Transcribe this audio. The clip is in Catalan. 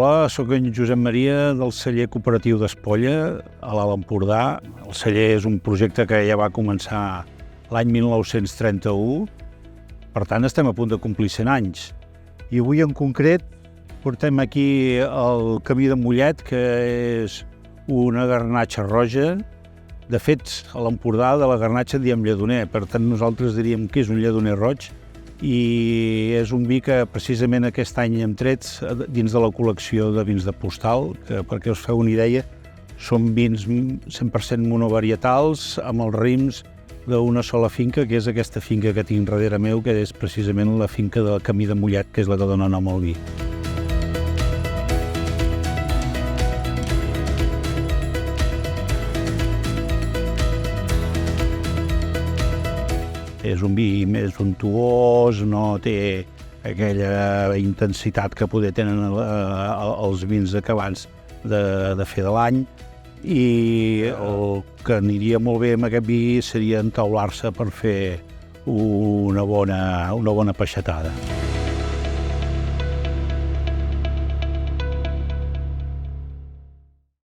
Hola, sóc en Josep Maria del celler cooperatiu d'Espolla, a l'Alt Empordà. El celler és un projecte que ja va començar l'any 1931, per tant estem a punt de complir 100 anys. I avui en concret portem aquí el camí de Mollet, que és una garnatxa roja. De fet, a l'Empordà de la garnatxa en diem lledoner, per tant nosaltres diríem que és un lledoner roig, i és un vi que precisament aquest any hem tret dins de la col·lecció de vins de Postal, que perquè us feu una idea, són vins 100% monovarietals amb els rims d'una sola finca, que és aquesta finca que tinc darrere meu, que és precisament la finca del Camí de Mollet, que és la que dona nom al vi. És un vi més untuós, no té aquella intensitat que poder tenen els vins acabats de fer de l'any, i el que aniria molt bé amb aquest vi seria entaular-se per fer una bona peixatada.